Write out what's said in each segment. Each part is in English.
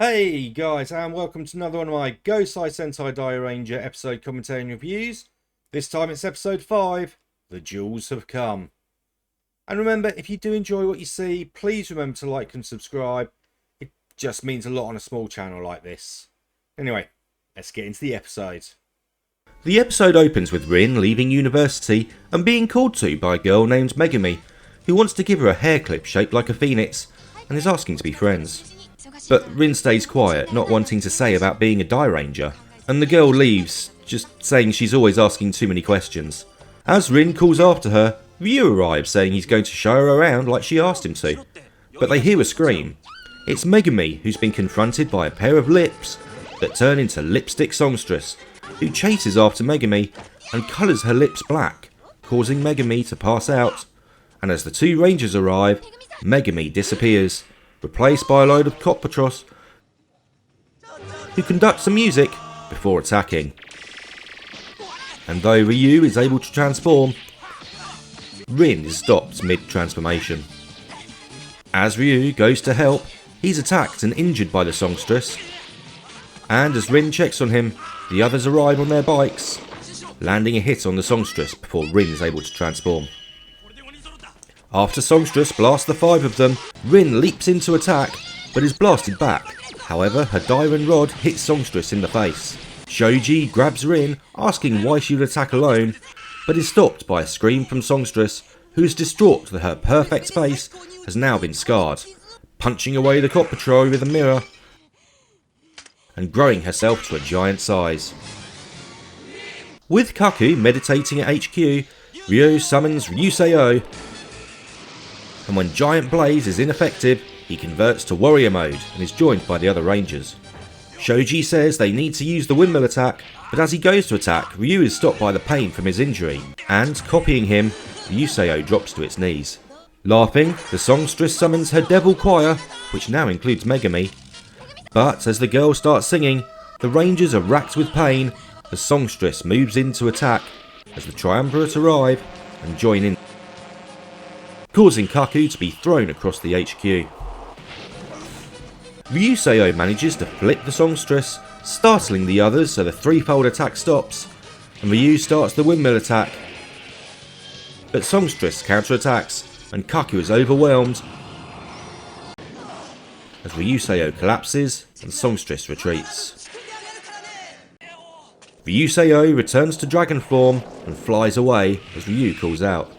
Hey guys, and welcome to another one of my Gosei Sentai Dairanger episode commentary and reviews. This time it's episode 5, The Jewels Have Come. And remember, if you do enjoy what you see, please remember to like and subscribe. It just means a lot on a small channel like this. Anyway, let's get into the episode. The episode opens with Rin leaving university and being called to by a girl named Megami, who wants to give her a hair clip shaped like a phoenix and is asking to be friends. But Rin stays quiet, not wanting to say about being a Dairanger, and the girl leaves, just saying she's always asking too many questions. As Rin calls after her, Ryu arrives saying he's going to show her around like she asked him to. But they hear a scream. It's Megami, who's been confronted by a pair of lips that turn into lipstick songstress, who chases after Megami and colours her lips black, causing Megami to pass out. And as the two rangers arrive, Megami disappears, replaced by a load of Copatros, who conduct some music before attacking. And though Ryu is able to transform, Rin is stopped mid-transformation. As Ryu goes to help, he's attacked and injured by the songstress, and as Rin checks on him, the others arrive on their bikes, landing a hit on the songstress before Rin is able to transform. After songstress blasts the 5 of them, Rin leaps in to attack, but is blasted back. However, her diamond rod hits songstress in the face. Shoji grabs Rin, asking why she would attack alone, but is stopped by a scream from songstress, who is distraught that her perfect face has now been scarred, punching away the cop patrol with a mirror and growing herself to a giant size. With Kaku meditating at HQ, Ryo summons Ryusei, and when Giant Blaze is ineffective, he converts to warrior mode and is joined by the other rangers. Shoji says they need to use the windmill attack, but as he goes to attack, Ryu is stopped by the pain from his injury, and copying him, Ryusei drops to its knees. Laughing, the songstress summons her devil choir, which now includes Megami, but as the girl starts singing, the rangers are racked with pain as songstress moves in to attack as the triumvirate arrive and join in, causing Kaku to be thrown across the HQ. Ryusei manages to flip the songstress, startling the others so the threefold attack stops, and Ryu starts the windmill attack. But songstress counterattacks, and Kaku is overwhelmed as Ryusei collapses and songstress retreats. Ryusei returns to dragon form and flies away as Ryu calls out.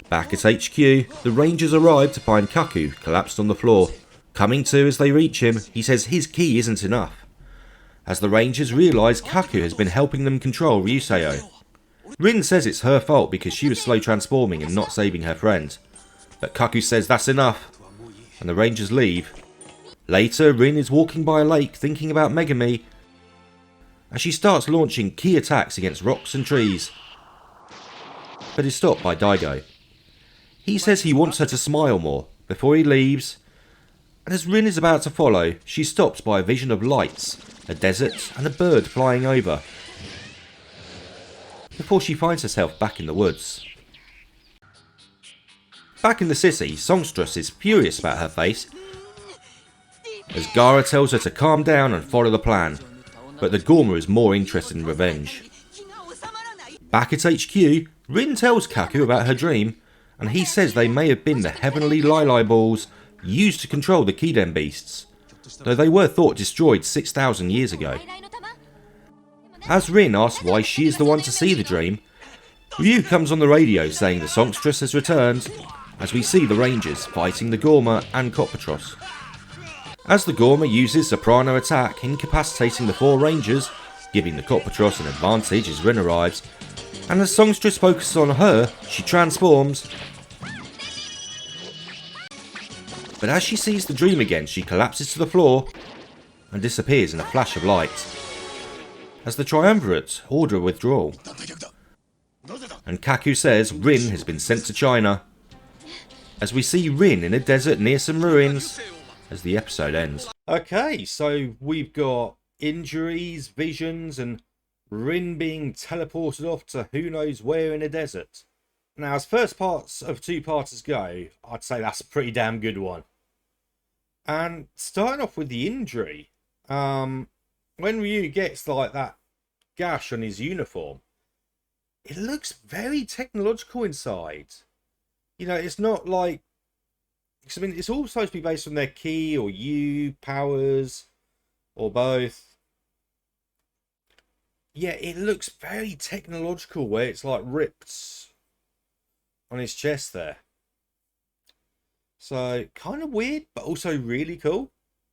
Back at HQ, the rangers arrive to find Kaku collapsed on the floor. Coming to as they reach him, he says his key isn't enough, as the rangers realise Kaku has been helping them control Ryusei. Rin says it's her fault because she was slow transforming and not saving her friend, but Kaku says that's enough, and the rangers leave. Later, Rin is walking by a lake thinking about Megami, as she starts launching key attacks against rocks and trees, but is stopped by Daigo. He says he wants her to smile more before he leaves, and as Rin is about to follow, she's stopped by a vision of lights, a desert and a bird flying over, before she finds herself back in the woods. Back in the city, songstress is furious about her face, as Gara tells her to calm down and follow the plan, but the Gorma is more interested in revenge. Back at HQ, Rin tells Kaku about her dream, and he says they may have been the heavenly Lili balls used to control the Kiden beasts, though they were thought destroyed 6,000 years ago. As Rin asks why she is the one to see the dream, Ryu comes on the radio saying the songstress has returned, as we see the rangers fighting the Gorma and Copatros. As the Gorma uses soprano attack, incapacitating the 4 rangers, giving the Copatros an advantage as Rin arrives, and as songstress focuses on her, she transforms. But as she sees the dream again, she collapses to the floor and disappears in a flash of light, as the triumvirate order a withdrawal. And Kaku says Rin has been sent to China, as we see Rin in a desert near some ruins as the episode ends. Okay, so we've got injuries, visions, and Rin being teleported off to who knows where in a desert. Now, as first parts of two-parters go, I'd say that's a pretty damn good one. And starting off with the injury, when Ryu gets like that gash on his uniform, it looks very technological inside. You know, it's not like, I mean, it's all supposed to be based on their ki or yu powers or both. Yeah, it looks very technological where it's like ripped on his chest there. So kind of weird, but also really cool.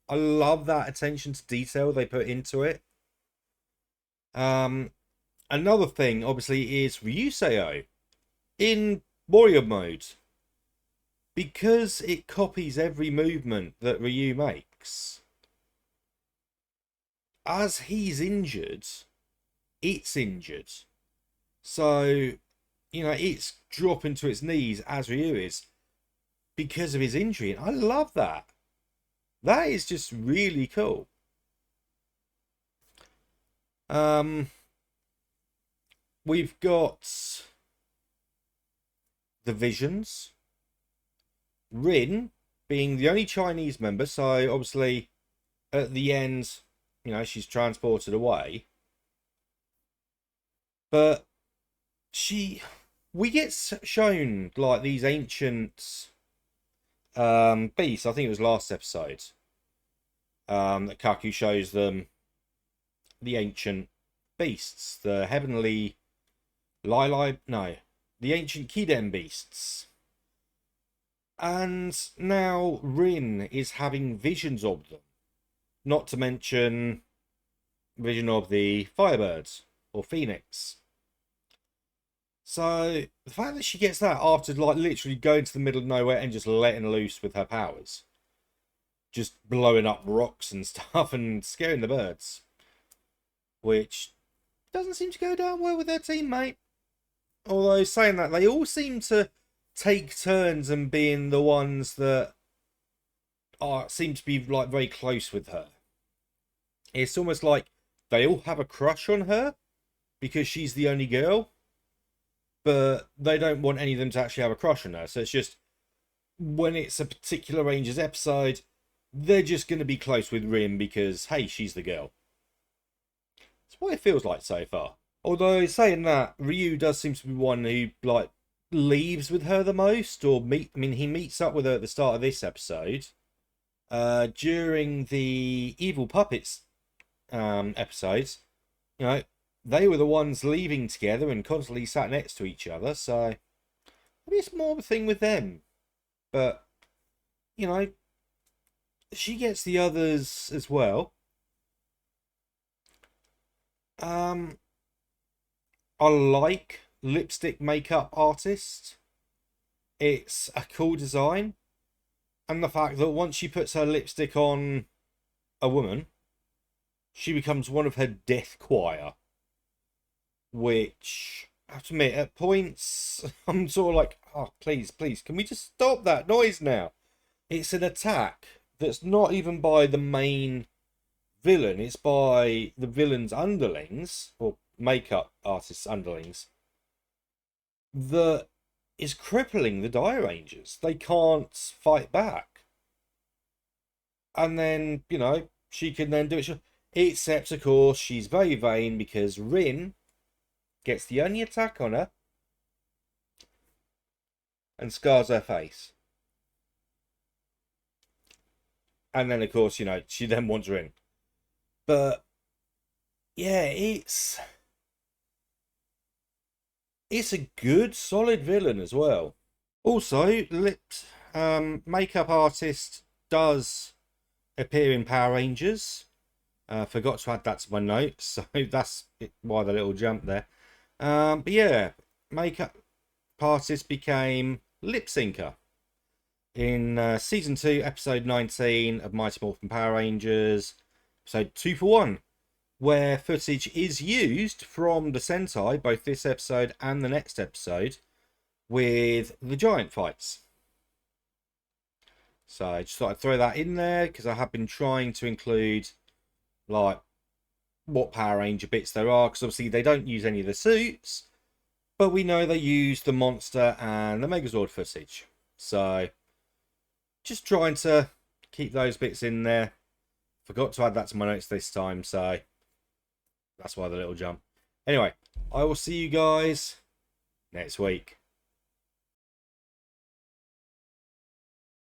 I love that attention to detail they put into it. Another thing, obviously, is Ryuseo in warrior mode. Because it copies every movement that Ryu makes. As he's injured, it's injured. So, you know, it's dropping to its knees as Ryu is because of his injury. And I love that. That is just really cool. We've got the Visions. Rin being the only Chinese member, so obviously at the end, you know, she's transported away. But we get shown like these ancient beasts. I think it was last episode that Kaku shows them the ancient beasts, the heavenly the ancient Kiden beasts. And now Rin is having visions of them. Not to mention vision of the Firebirds or Phoenix. So the fact that she gets that after like literally going to the middle of nowhere and just letting loose with her powers. Just blowing up rocks and stuff and scaring the birds. Which doesn't seem to go down well with her teammate. Although saying that, they all seem to take turns and being the ones that seem to be like very close with her. It's almost like they all have a crush on her because she's the only girl, but they don't want any of them to actually have a crush on her. So it's just when it's a particular Rangers episode, they're just going to be close with Rin because hey, she's the girl. That's what it feels like so far. Although saying that, Ryu does seem to be one who like leaves with her the most, or he meets up with her at the start of this episode. During the Evil Puppets episodes, you know, they were the ones leaving together and constantly sat next to each other, so maybe it's more of a thing with them. But, you know, she gets the others as well. I like Lipstick Makeup Artist. It's a cool design. And the fact that once she puts her lipstick on a woman, she becomes one of her death choir. Which, I have to admit, at points, I'm sort of like, oh, please, can we just stop that noise now? It's an attack that's not even by the main villain. It's by the villain's underlings, or makeup artist's underlings, that is crippling the Dairangers. They can't fight back. And then, you know, she can then do it. Except, of course, she's very vain because Rin gets the only attack on her and scars her face. And then, of course, you know, she then wants Rin. But, yeah, it's a good, solid villain as well. Also, makeup artist does appear in Power Rangers. Forgot to add that to my notes, so that's why the little jump there. But yeah, makeup artist became lip syncer in season 2, episode 19 of Mighty Morphin Power Rangers, episode 2 for 1, where footage is used from the Sentai, both this episode and the next episode, with the giant fights. So I just thought I'd throw that in there because I have been trying to include like what Power Ranger bits there are, because obviously they don't use any of the suits, But we know they used the monster and the Megazord footage. So, just trying to keep those bits in there. Forgot to add that to my notes this time, so that's why the little jump. Anyway, I will see you guys next week.